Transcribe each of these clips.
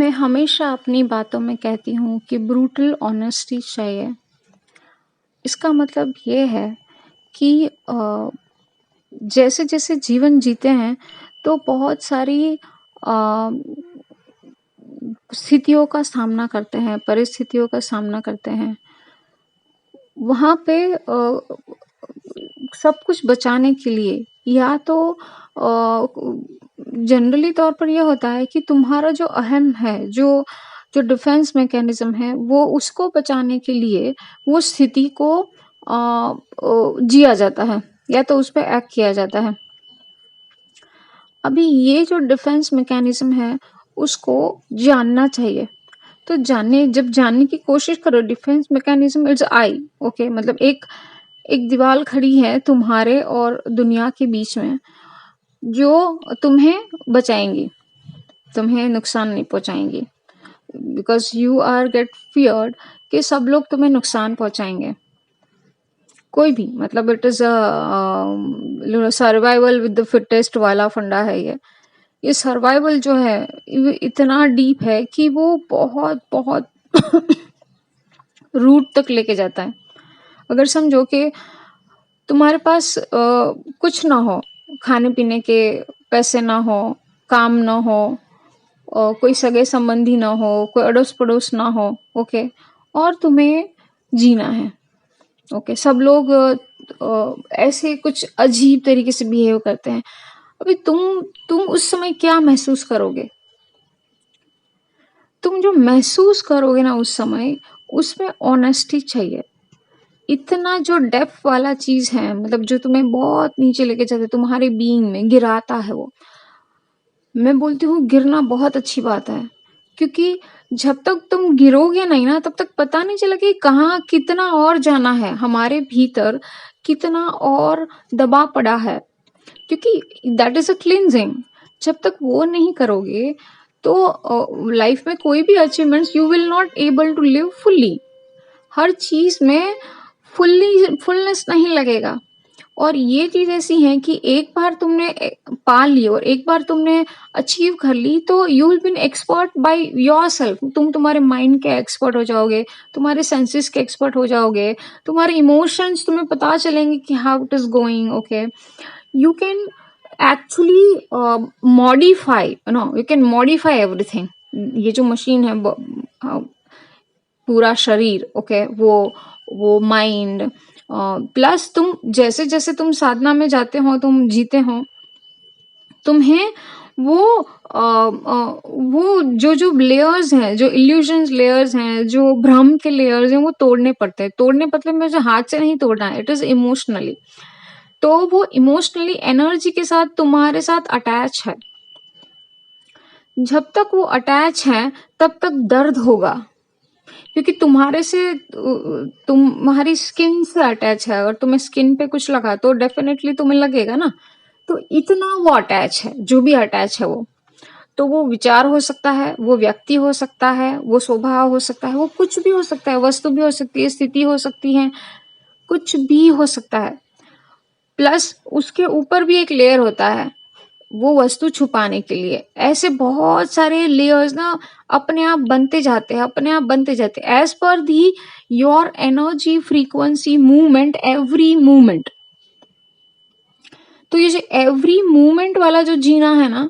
मैं हमेशा अपनी बातों में कहती हूँ कि ब्रूटल ऑनेस्टी चाहिए। इसका मतलब ये है कि जैसे-जैसे जीवन जीते हैं तो बहुत सारी स्थितियों का सामना करते हैं, परिस्थितियों का सामना करते हैं। वहाँ पे सब कुछ बचाने के लिए या तो जनरली तौर पर ये होता है कि तुम्हारा जो अहम है, जो जो डिफेंस मैकेनिज़्म है, वो उसको बचाने के लिए वो स्थिति को जिया जाता है या तो उस पे एक्ट किया जाता है। अभी ये जो डिफेंस मैकेनिज़्म है, उसको जानना चाहिए। तो जब जानने की कोशिश करो defence mechanism is I, okay मतलब एक एक दीवार खड़ी है तुम्हारे और दुनिया के बीच में, जो तुम्हें बचाएँगी, तुम्हें नुकसान नहीं पहुँचाएँगी। Because you are get feared कि सब लोग तुम्हें नुकसान पहुँचाएँगे। कोई भी मतलब it is survival with the fittest वाला फंडा है ये। ये सर्वाइवल जो है इतना डीप है कि वो बहुत बहुत रूट तक लेके जाता है। अगर समझो कि तुम्हारे पास कुछ ना हो, खाने पीने के पैसे ना हो, काम ना हो, कोई सगे संबंधी ना हो, कोई अड़ोस पड़ोस ना हो, ओके, और तुम्हें जीना है, ओके। सब लोग ऐसे कुछ अजीब तरीके से बिहेव करते हैं। अभी तुम उस समय क्या महसूस करोगे? तुम जो महसूस करोगे ना उस समय, उसमें ऑनेस्टी चाहिए। इतना जो डेप्थ वाला चीज है, मतलब जो तुम्हें बहुत नीचे लेके जाता है, तुम्हारे बीइंग में गिराता है वो। मैं बोलती हूँ गिरना बहुत अच्छी बात है, क्योंकि जब तक तुम गिरोगे नहीं ना, तब तक पता नहीं चला कि कहाँ कितना और जाना है, हमारे भीतर कितना और दबा पड़ा है, क्योंकि दैट इज अ क्लींजिंग। जब तक वो नहीं करोगे तो लाइफ में कोई भी achievements you will not able to live fully. हर चीज में फुलनेस नहीं लगेगा। और ये चीज ऐसी है कि एक बार तुमने पा ली और एक बार तुमने अचीव कर ली, तो you will be expert by yourself. तुम तुम्हारे माइंड के एक्सपर्ट हो जाओगे, तुम्हारे सेंसेस के एक्सपर्ट हो जाओगे, तुम्हारे इमोशंस तुम्हें पता चलेंगे कि how it is going, okay. You can actually modify, no you can modify everything. ये जो मशीन है, पूरा शरीर, ओके, वो माइंड प्लस तुम जैसे जैसे तुम साधना में जाते हो, तुम जीते हो, तुम्हें वो जो जो लेयर्स हैं, जो इल्यूजन्स लेयर्स हैं, जो भ्रम के लेयर्स हैं, वो तोड़ने पड़ते हैं। तोड़ने मतलब में जो हाथ से नहीं तोड़ना है, इट इज इमोशनली। तो वो इमोशनली एनर्जी के साथ तुम्हारे साथ अटैच है। जब तक वो अटैच है तब तक दर्द होगा, क्योंकि तुम्हारी स्किन से अटैच है। अगर तुम्हें स्किन पे कुछ लगा तो डेफिनेटली तुम्हें लगेगा ना। तो इतना वो अटैच है, जो भी अटैच है वो, तो वो विचार हो सकता है, वो व्यक्ति हो सकता है, वो स्वभाव हो सकता है, वो कुछ भी हो सकता है, वस्तु भी हो सकती है, स्थिति हो सकती है, कुछ भी हो सकता है। प्लस उसके ऊपर भी एक लेयर होता है वो वस्तु छुपाने के लिए। ऐसे बहुत सारे लेयर्स ना अपने आप बनते जाते हैं, अपने आप बनते जाते हैं, as per the your energy frequency movement, every movement. तो ये जो एवरी मूवमेंट वाला जो जीना है ना,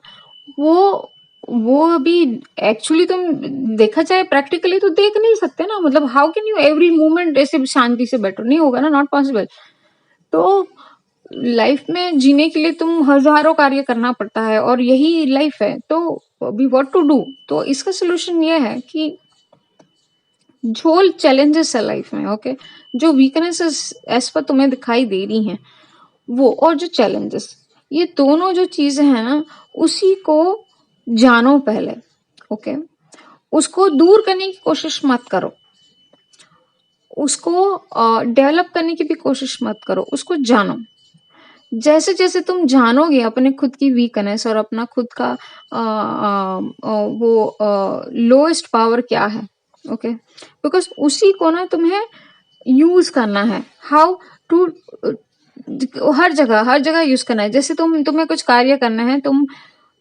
वो अभी एक्चुअली तुम देखा जाए प्रैक्टिकली तो देख नहीं सकते ना। मतलब how can you every movement ऐसे शांति से बैठो, नहीं होगा ना, नॉट पॉसिबल। तो लाइफ में जीने के लिए तुम हजारों कार्य करना पड़ता है और यही लाइफ है। तो अभी व्हाट टू डू? तो इसका सोल्यूशन ये है कि जो चैलेंजेस है लाइफ में, ओके, जो वीकनेसेस एज पर तुम्हें दिखाई दे रही हैं, वो और जो चैलेंजेस, ये दोनों जो चीजें हैं ना, उसी को जानो पहले, ओके। उसको दूर करने की कोशिश मत करो, उसको डेवलप करने की भी कोशिश मत करो, उसको जानो। जैसे जैसे तुम जानोगे अपने खुद की वीकनेस और अपना खुद का वो लोएस्ट पावर क्या है, ओके, बिकॉज उसी को ना तुम्हें यूज करना है। हाउ टू, हर जगह यूज करना है। जैसे तुम्हें कुछ कार्य करना है,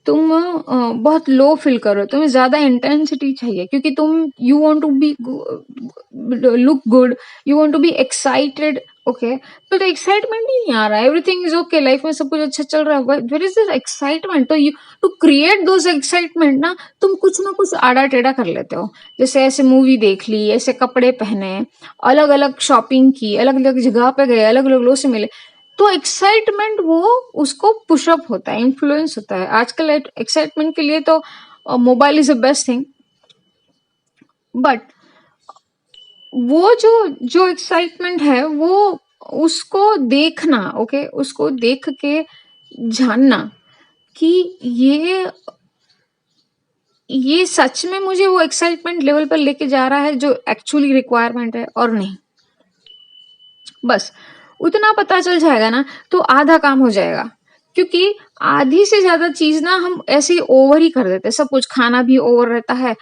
तुम बहुत लो फील कर रहे हो, तुम्हें ज़्यादा इंटेंसिटी चाहिए क्योंकि तुम you want to be look good, you want to be excited, okay, तो एक्साइटमेंट ही नहीं आ रहा है। एवरीथिंग इज ओके, लाइफ में सब कुछ अच्छा चल रहा है, वेयर इज दिस एक्साइटमेंट? तो you to create those excitement ना, तुम कुछ ना कुछ आड़ा टेढ़ा कर लेते हो। जैसे ऐसे मूवी देख ली, ऐसे कपड़े पहने, अलग अलग शॉपिंग की, अलग अलग जगह पे गए, अलग अलग लोगों से मिले, तो एक्साइटमेंट वो उसको पुशअप होता है, इन्फ्लुएंस होता है। आजकल एक्साइटमेंट के लिए तो mobile is the best thing, but वो जो जो एक्साइटमेंट है वो उसको देखना, ओके, उसको देख के जानना कि ये सच में मुझे वो एक्साइटमेंट लेवल पर लेके जा रहा है जो एक्चुअली रिक्वायरमेंट है और नहीं। बस उतना पता चल जाएगा ना तो आधा काम हो जाएगा, क्योंकि आधी से ज्यादा चीज ना हम ऐसे ही ओवर ही कर देते हैं। सब कुछ, खाना भी ओवर रहता है,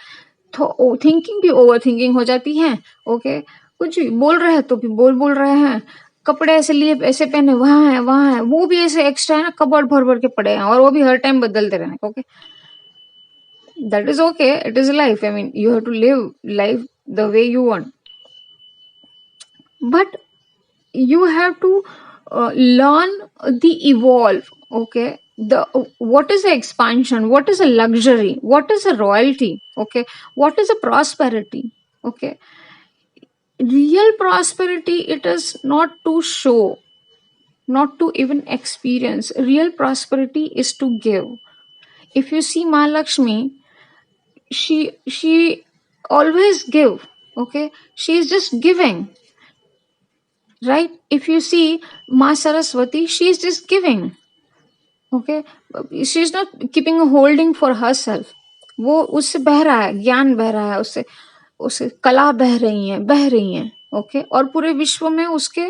तो थिंकिंग भी ओवर थिंकिंग हो जाती है, ओके, कुछ भी बोल रहे हैं तो भी बोल रहे हैं, कपड़े ऐसे लिए ऐसे पहने, वहां है वो भी ऐसे एक्स्ट्रा है ना, कबर्ड भर भर के पड़े हैं और वो भी हर टाइम बदलते रहने, okay, that is okay, it is life, I mean you have to live life the way you want, but you have to learn the evolve, okay, the what is the expansion, what is a luxury, what is a royalty, okay, what is a prosperity, okay. Real prosperity, it is not to show, not to even experience. Real prosperity is to give. If you see Mahalakshmi, she always give, okay, she is just giving, right? If you see Ma Saraswati, she is just giving, okay, she is not keeping a holding for herself. वो उससे बह रहा है, ज्ञान बह रहा है, उससे उससे कला बह रही हैं, ओके, और पूरे विश्व में उसके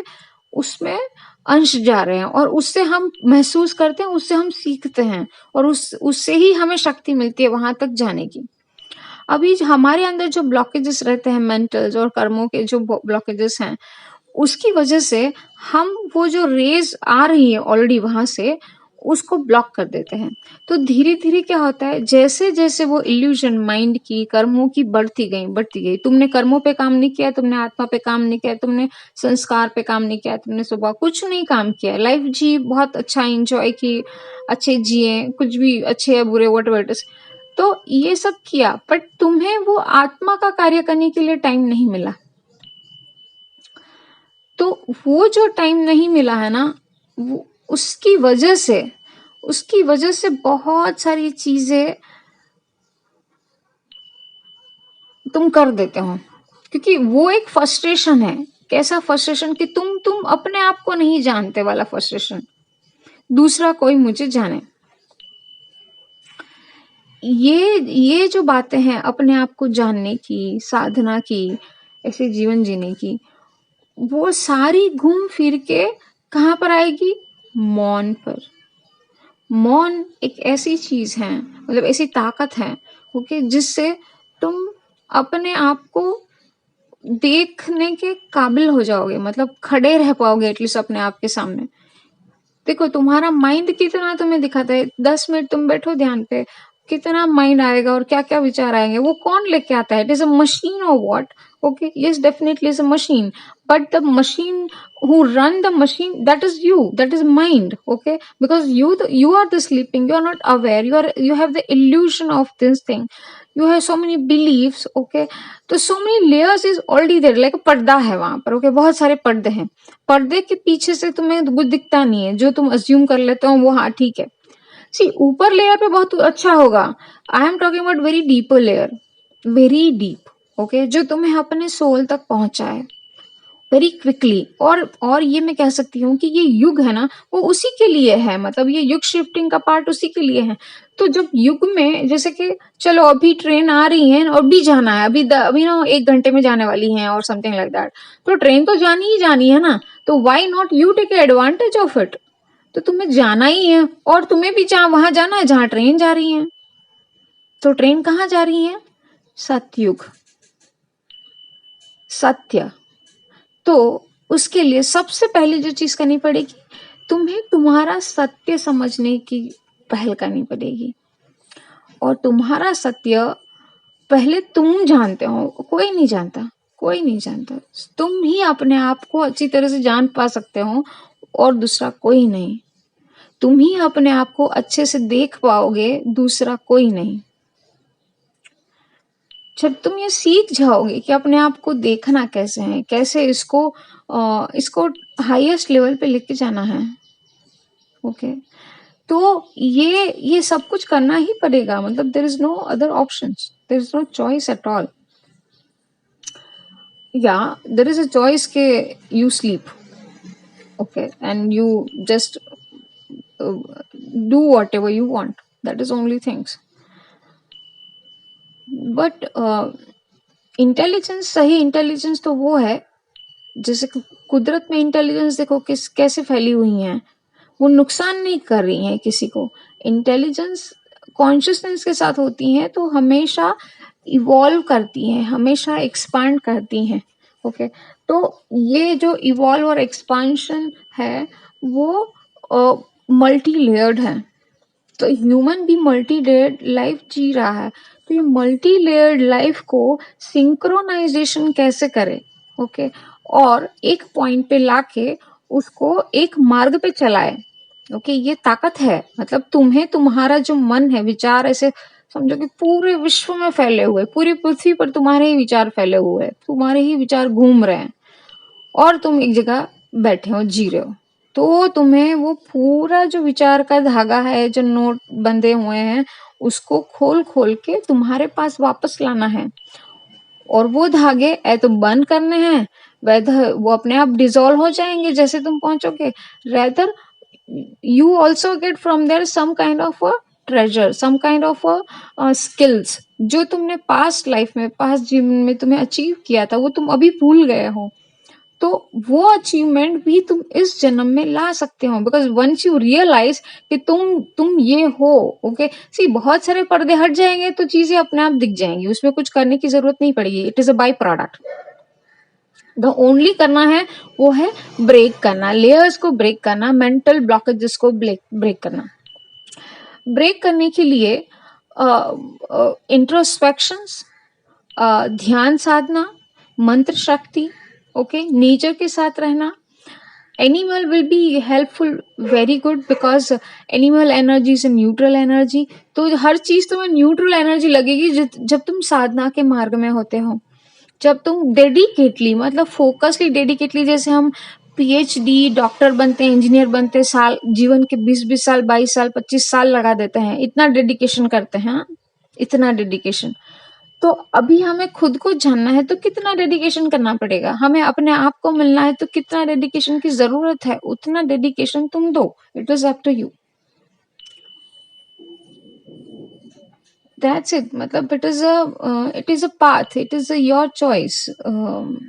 उसमें अंश जा रहे हैं और उससे हम महसूस करते हैं, उससे हम सीखते हैं और उससे ही हमें शक्ति मिलती है वहां तक जाने की। अभी हमारे अंदर जो ब्लॉकेजेस रहते हैं, मेंटल्स और कर्मों के जो ब्लॉकेजेस हैं, उसकी वजह से हम वो जो रेज आ रही है ऑलरेडी वहां से, उसको ब्लॉक कर देते हैं। तो धीरे धीरे क्या होता है, जैसे जैसे वो इल्यूजन माइंड की, कर्मों की बढ़ती गई, तुमने कर्मों पे काम नहीं किया, तुमने आत्मा पे काम नहीं किया, तुमने संस्कार पे काम नहीं किया, तुमने सुबह कुछ नहीं काम किया, लाइफ जी बहुत अच्छा एंजॉय की, अच्छे जिए, कुछ भी अच्छे या बुरे वट एवर, तो ये सब किया, बट तुम्हें वो आत्मा का कार्य करने के लिए टाइम नहीं मिला। तो वो जो टाइम नहीं मिला है ना, वो उसकी वजह से बहुत सारी चीजें तुम कर देते हो, क्योंकि वो एक फ्रस्ट्रेशन है। कैसा फ्रस्ट्रेशन कि तुम अपने आप को नहीं जानते वाला फ्रस्ट्रेशन, दूसरा कोई मुझे जाने। ये जो बातें हैं अपने आप को जानने की, साधना की, ऐसे जीवन जीने की, वो सारी घूम फिर के कहाँ पर आएगी? मौन पर। मौन एक ऐसी चीज है, मतलब ऐसी ताकत है, ओके, जिससे तुम अपने आप को देखने के काबिल हो जाओगे, मतलब खड़े रह पाओगे एटलीस्ट अपने आप के सामने। देखो तुम्हारा माइंड कितना तुम्हें दिखाता है, 10 मिनट तुम बैठो ध्यान पे, कितना माइंड आएगा और क्या क्या विचार आएंगे, वो कौन लेके आता है? इट इज अ मशीन और what? Okay, yes, definitely is a machine, but the machine who run the machine, that is you, that is mind, okay, because you are the sleeping, you are not aware, you have the illusion of this thing, you have so many beliefs, okay, तो so many layers is already there, like पर्दा है वहां पर, okay, बहुत सारे पर्दे हैं, पर्दे के पीछे से तुम्हें कुछ दिखता नहीं है, जो तुम अज्यूम कर लेते हो वो हाँ ठीक है। सी ऊपर लेयर पे बहुत अच्छा होगा, I am talking about very deeper layer, very deep, okay, जो तुम्हें अपने सोल तक पहुंचाए वेरी क्विकली। और ये मैं कह सकती हूँ कि ये युग है ना, वो उसी के लिए है, मतलब ये युग शिफ्टिंग का पार्ट उसी के लिए है। तो जब युग में जैसे कि चलो अभी ट्रेन आ रही है और भी जाना है, अभी ना 1 घंटे में जाने वाली है और समथिंग लाइक दैट, तो ट्रेन तो जानी ही जानी है ना, तो why not you take advantage of it? तो तुम्हें जाना ही है और तुम्हें भी वहां जाना है जहां ट्रेन जा रही है। तो ट्रेन कहाँ जा रही है? सतयुग, सत्य। तो उसके लिए सबसे पहले जो चीज करनी पड़ेगी, तुम्हें तुम्हारा सत्य समझने की पहल करनी पड़ेगी। और तुम्हारा सत्य पहले तुम जानते हो, कोई नहीं जानता, कोई नहीं जानता। तुम ही अपने आप को अच्छी तरह से जान पा सकते हो और दूसरा कोई नहीं। तुम ही अपने आप को अच्छे से देख पाओगे, दूसरा कोई नहीं। जब तुम ये सीख जाओगे कि अपने आप को देखना कैसे है, कैसे इसको हाईएस्ट लेवल पे लेके जाना है, ओके, तो ये सब कुछ करना ही पड़ेगा। मतलब there is no other options, there is no choice at all. या देयर इज अ चॉइस के you sleep, okay, and you just do whatever you want, that is only things. But intelligence, सही intelligence तो वो है, जैसे कुदरत में intelligence देखो कैसे फैली हुई है, वो नुकसान नहीं कर रही हैं किसी को। इंटेलिजेंस कॉन्शियसनेस के साथ होती हैं तो हमेशा इवॉल्व करती हैं, हमेशा एक्सपांड करती हैं, ओके। तो ये जो इवॉल्व और एक्सपांशन है वो मल्टी लेयर्ड है। तो ह्यूमन भी मल्टी लेयर्ड लाइफ जी रहा है। तो ये मल्टी लेयर्ड लाइफ को सिंक्रोनाइजेशन कैसे करे, ओके, और एक पॉइंट पे लाके उसको एक मार्ग पे चलाए, ओके, ये ताकत है। मतलब तुम्हें, तुम्हारा जो मन है, विचार ऐसे समझो कि पूरे विश्व में फैले हुए, पूरी पृथ्वी पर तुम्हारे ही विचार फैले हुए हैं, तुम्हारे ही विचार घूम रहे हैं और तुम एक जगह बैठे हो, जी रहे हो। तो तुम्हें वो पूरा जो विचार का धागा है, जो नोट बंधे हुए हैं, उसको खोल खोल के तुम्हारे पास वापस लाना है। और वो धागे ए तो बंद करने हैं, वेदर वो अपने आप डिसॉल्व हो जाएंगे जैसे तुम पहुंचोगे। Rather you also get from there some kind of a treasure, some kind of a skills जो तुमने पास्ट लाइफ में, पास्ट जीवन में तुमने अचीव किया था, वो तुम अभी भूल गए हो। तो वो अचीवमेंट भी तुम इस जन्म में ला सकते हो, बिकॉज वंस यू रियलाइज कि तुम ये हो, ओके। सी बहुत सारे पर्दे हट जाएंगे तो चीजें अपने आप दिख जाएंगी, उसमें कुछ करने की जरूरत नहीं पड़ेगी। It is a by product. The only करना है वो है ब्रेक करना, लेयर्स को ब्रेक करना, मेंटल ब्लॉकेजेस को ब्रेक करना। ब्रेक करने के लिए इंट्रोस्पेक्शंस, ध्यान साधना, मंत्र शक्ति, ओके, नेचर के साथ रहना। Animal will be helpful, very good, because animal energy is neutral energy. तो हर चीज तुम्हें न्यूट्रल एनर्जी लगेगी जब तुम साधना के मार्ग में होते हो। जब तुम डेडिकेटली, मतलब फोकसली, डेडिकेटली, जैसे हम पीएचडी, डॉक्टर बनते हैं, इंजीनियर बनते हैं, साल जीवन के 20-20 साल, 22 साल, 25 साल लगा देते हैं, इतना डेडिकेशन करते हैं, इतना डेडिकेशन। तो अभी हमें खुद को जानना है तो कितना डेडिकेशन करना पड़ेगा, हमें अपने आप को मिलना है तो कितना डेडिकेशन की जरूरत है, उतना डेडिकेशन तुम दो। It is up to you, that's it। मतलब it is a path, it is your choice,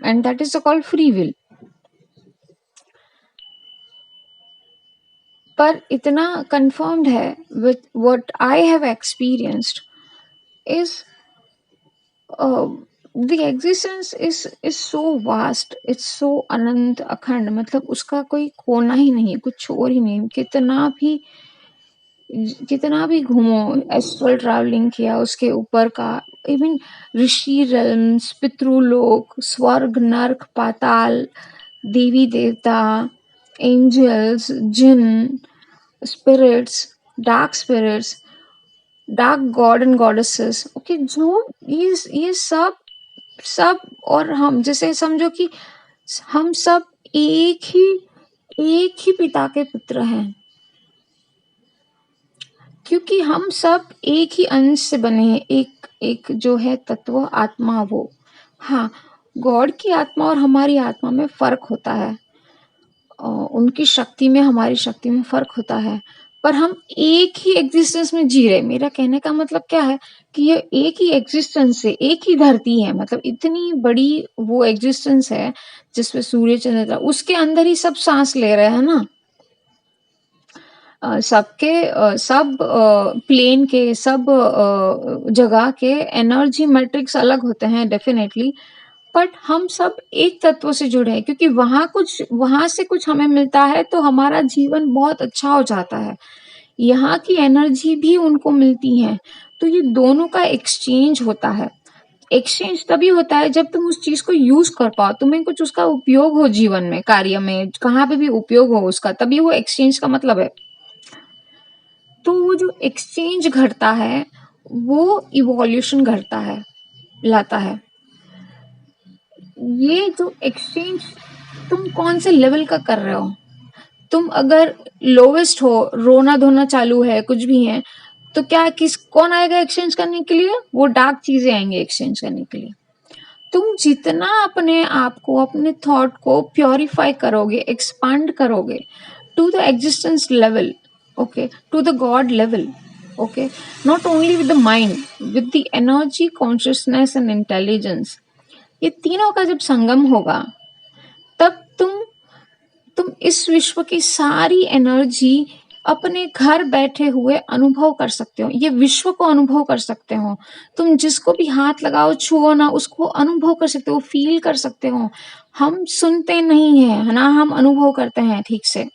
and that is called free will। पर इतना confirmed है with what I have experienced is the existence is so vast, it's so अनंत अखंड, मतलब उसका कोई कोना ही नहीं, कुछ छोर ही नहीं। कितना भी घूमो, एस्ट्रल ट्रैवलिंग किया उसके ऊपर का, इवन ऋषि रेल्म्स, पितृलोक, स्वर्ग, नर्क, पाताल, देवी देवता, एंजल्स, जिन, spirits, dark god and goddesses, okay, जो ये सब और हम, जैसे समझो कि हम सब एक ही पिता के पुत्र हैं, क्योंकि हम सब एक ही अंश से बने हैं। एक जो है तत्व आत्मा, वो, हाँ, गॉड की आत्मा और हमारी आत्मा में फर्क होता है, उनकी शक्ति में हमारी शक्ति में फर्क होता है, पर हम एक ही एग्जिस्टेंस में जी रहे। मेरा कहने का मतलब क्या है कि ये एक ही एग्जिस्टेंस से, एक ही धरती है, मतलब इतनी बड़ी वो एग्जिस्टेंस है जिसमें सूर्य चंद्र, उसके अंदर ही सब सांस ले रहे हैं ना। सब प्लेन के, सब जगह के एनर्जी मैट्रिक्स अलग होते हैं डेफिनेटली, बट हम सब एक तत्व से जुड़े हैं, क्योंकि वहां से कुछ हमें मिलता है तो हमारा जीवन बहुत अच्छा हो जाता है। यहाँ की एनर्जी भी उनको मिलती है, तो ये दोनों का एक्सचेंज होता है। एक्सचेंज तभी होता है जब तुम उस चीज को यूज कर पाओ, तुम्हें कुछ उसका उपयोग हो जीवन में, कार्य में, कहाँ पे भी उपयोग हो उसका, तभी वो एक्सचेंज का मतलब है। तो वो जो एक्सचेंज घटता है वो इवोल्यूशन घटता है, लाता है। ये जो एक्सचेंज तुम कौन से लेवल का कर रहे हो, तुम अगर लोवेस्ट हो, रोना धोना चालू है, कुछ भी है, तो क्या कौन आएगा एक्सचेंज करने के लिए? वो डार्क चीजें आएंगे एक्सचेंज करने के लिए। तुम जितना अपने आप को, अपने थॉट को प्योरीफाई करोगे, एक्सपांड करोगे to the existence level, okay, to the god level, okay, not only with the mind, with the energy, consciousness and intelligence, ये तीनों का जब संगम होगा, तब तुम इस विश्व की सारी एनर्जी अपने घर बैठे हुए अनुभव कर सकते हो, ये विश्व को अनुभव कर सकते हो। तुम जिसको भी हाथ लगाओ, छुओ ना, उसको अनुभव कर सकते हो, फील कर सकते हो। हम सुनते नहीं है ना, हम अनुभव करते हैं ठीक से।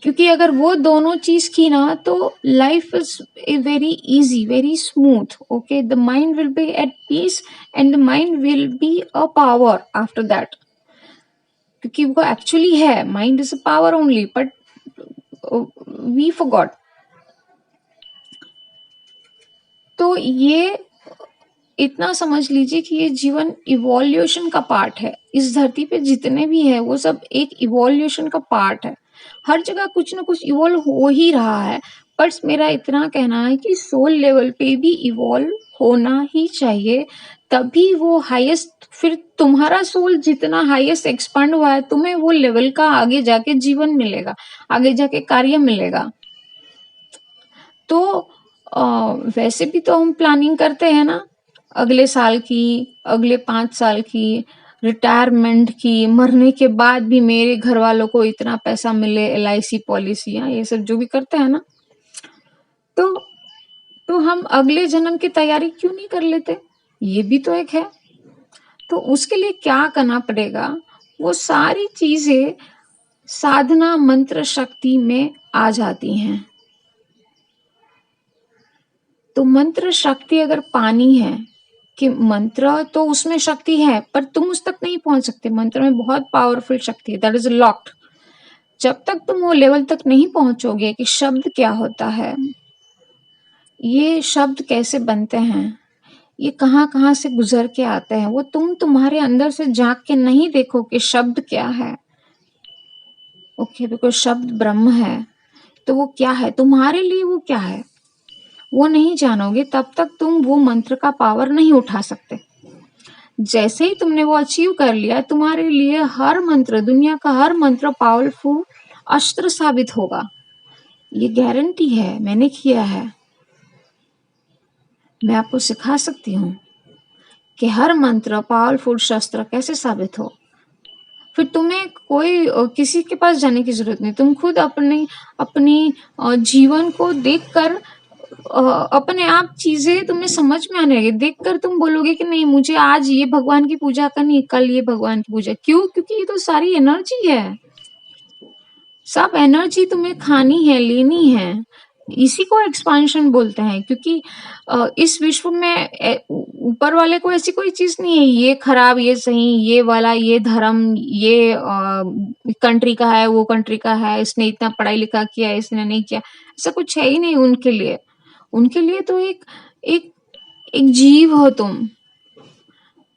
क्योंकि अगर वो दोनों चीज की ना, तो life is very easy, very smooth, okay. The mind will be at peace and the mind will be a power after that. क्योंकि वो एक्चुअली है, mind is a power only, but we forgot. तो ये इतना समझ लीजिए कि ये जीवन इवोल्यूशन का पार्ट है। इस धरती पे जितने भी है वो सब एक इवोल्यूशन का पार्ट है। हर जगह कुछ ना कुछ इवॉल्व हो ही रहा है। बट मेरा इतना कहना है कि सोल लेवल पे भी इवॉल्व होना ही चाहिए, तभी वो हाईएस्ट, फिर तुम्हारा सोल जितना हाईएस्ट एक्सपांड हुआ है, तुम्हें वो लेवल का आगे जाके जीवन मिलेगा, आगे जाके कार्य मिलेगा। तो वैसे भी तो हम प्लानिंग करते हैं ना, अगले साल की, अगले 5 साल की, रिटायरमेंट की, मरने के बाद भी मेरे घर वालों को इतना पैसा मिले, LIC पॉलिसियां, ये सब जो भी करते हैं ना, तो हम अगले जन्म की तैयारी क्यों नहीं कर लेते? ये भी तो एक है। तो उसके लिए क्या करना पड़ेगा? वो सारी चीजें साधना मंत्र शक्ति में आ जाती हैं। तो मंत्र शक्ति अगर पानी है, कि मंत्र तो उसमें शक्ति है, पर तुम उस तक नहीं पहुंच सकते। मंत्र में बहुत पावरफुल शक्ति है, दैट इज लॉक्ड। जब तक तुम वो लेवल तक नहीं पहुंचोगे कि शब्द क्या होता है, ये शब्द कैसे बनते हैं, ये कहाँ कहाँ से गुजर के आते हैं, वो तुम्हारे अंदर से झांक के नहीं देखो कि शब्द क्या है, ओके, बिकॉज शब्द ब्रह्म है। तो वो क्या है तुम्हारे लिए, वो क्या है, वो नहीं जानोगे, तब तक तुम वो मंत्र का पावर नहीं उठा सकते। जैसे ही तुमने वो अचीव कर लिया, तुम्हारे लिए हर मंत्र, दुनिया का हर मंत्र पावरफुल अस्त्र साबित होगा। ये गारंटी है, मैंने किया है। मैं आपको सिखा सकती हूँ कि हर मंत्र पावरफुल शस्त्र कैसे साबित हो। फिर तुम्हें कोई किसी के पास जाने की जरूरत नहीं। तुम खुद अपनी जीवन को देखकर अपने आप चीजें तुम्हें समझ में आने लगे। देखकर तुम बोलोगे कि नहीं, मुझे आज ये भगवान की पूजा करनी, कल ये भगवान की पूजा। क्यों? क्योंकि ये तो सारी एनर्जी है, सब एनर्जी तुम्हें खानी है, लेनी है। इसी को एक्सपांशन बोलते हैं। क्योंकि इस विश्व में ऊपर वाले को ऐसी कोई चीज नहीं है, ये खराब, ये सही, ये वाला, ये धर्म, ये कंट्री का है, वो कंट्री का है, इसने इतना पढ़ाई लिखा किया, इसने नहीं किया, ऐसा कुछ है ही नहीं उनके लिए। उनके लिए तो एक एक एक जीव हो तुम,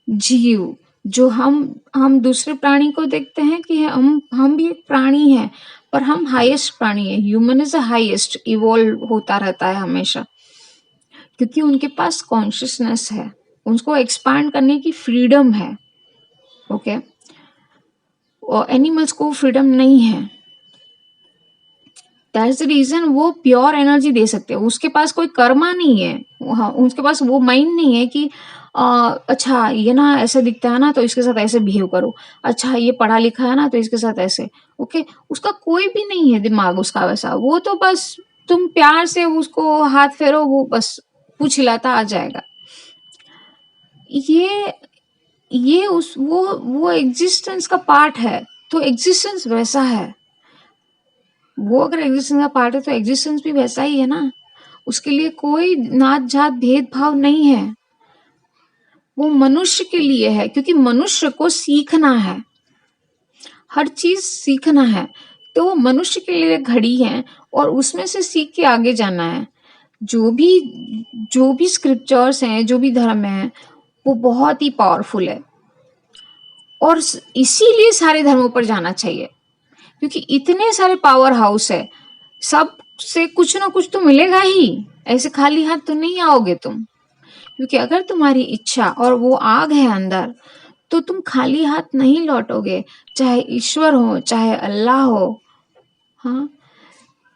जीव। जो हम दूसरे प्राणी को देखते हैं कि हम भी एक प्राणी हैं, पर हम हाईएस्ट प्राणी है। Human is the highest, evolve होता रहता है हमेशा, क्योंकि उनके पास कॉन्शियसनेस है, उनको एक्सपांड करने की फ्रीडम है, ओके। और एनिमल्स को फ्रीडम नहीं है। दैट्स द रीजन वो प्योर एनर्जी दे सकते हैं। उसके पास कोई कर्मा नहीं है, उसके पास वो माइंड नहीं है कि अच्छा ये ना ऐसे दिखता है ना, तो इसके साथ ऐसे बिहेव करो, अच्छा ये पढ़ा लिखा है ना, तो इसके साथ ऐसे, ओके। उसका कोई भी नहीं है दिमाग उसका वैसा। वो तो बस तुम प्यार से उसको हाथ फेरो, वो बस पूछ हिलाता आ जाएगा। ये उस वो एग्जिस्टेंस का पार्ट है। तो एग्जिस्टेंस वैसा है, वो अगर एग्जिस्टेंस का पार्ट है तो एग्जिस्टेंस भी वैसा ही है ना। उसके लिए कोई नात-जात भेदभाव नहीं है। वो मनुष्य के लिए है क्योंकि मनुष्य को सीखना है, हर चीज़ सीखना है। तो वो मनुष्य के लिए घड़ी है और उसमें से सीख के आगे जाना है। जो भी स्क्रिप्चर्स हैं, जो भी धर्म है, वो बहुत ही पावरफुल है और इसीलिए सारे धर्मों पर जाना चाहिए क्योंकि इतने सारे पावर हाउस है, सब से कुछ ना कुछ तो मिलेगा ही, ऐसे खाली हाथ तो नहीं आओगे तुम। क्योंकि अगर तुम्हारी इच्छा और वो आग है अंदर, तो तुम खाली हाथ नहीं लौटोगे। चाहे ईश्वर हो, चाहे अल्लाह हो, हाँ,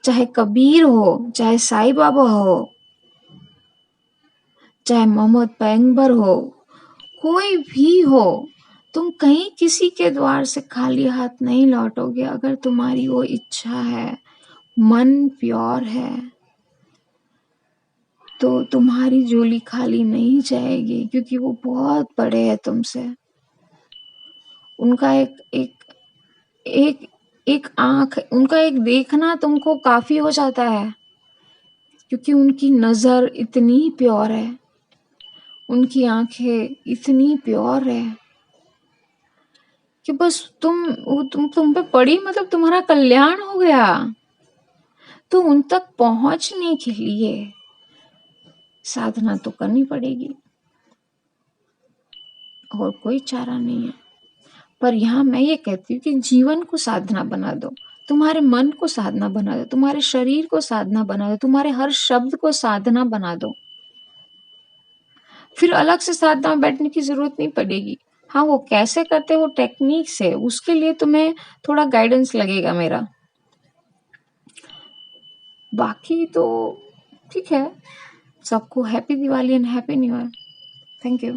चाहे कबीर हो, चाहे साईं बाबा हो, चाहे मोहम्मद पैगंबर हो, कोई भी हो, तुम कहीं किसी के द्वार से खाली हाथ नहीं लौटोगे अगर तुम्हारी वो इच्छा है, मन प्योर है, तो तुम्हारी झोली खाली नहीं जाएगी क्योंकि वो बहुत बड़े हैं तुमसे। उनका एक एक आँख, उनका एक देखना तुमको काफ़ी हो जाता है क्योंकि उनकी नज़र इतनी प्योर है, उनकी आँखें इतनी प्योर है कि बस तुम पे पड़ी मतलब तुम्हारा कल्याण हो गया। तो उन तक पहुँचने के लिए साधना तो करनी पड़ेगी और कोई चारा नहीं है। पर यहाँ मैं ये कहती हूँ कि जीवन को साधना बना दो, तुम्हारे मन को साधना बना दो, तुम्हारे शरीर को साधना बना दो, तुम्हारे हर शब्द को साधना बना दो। फिर अलग से साधना में बैठने की ज़रूरत नहीं पड़ेगी। हाँ, वो कैसे करते हैं वो टेक्निक्स है, उसके लिए तुम्हें थोड़ा गाइडेंस लगेगा मेरा। बाकी तो ठीक है। सबको happy Diwali and happy new year. Thank you.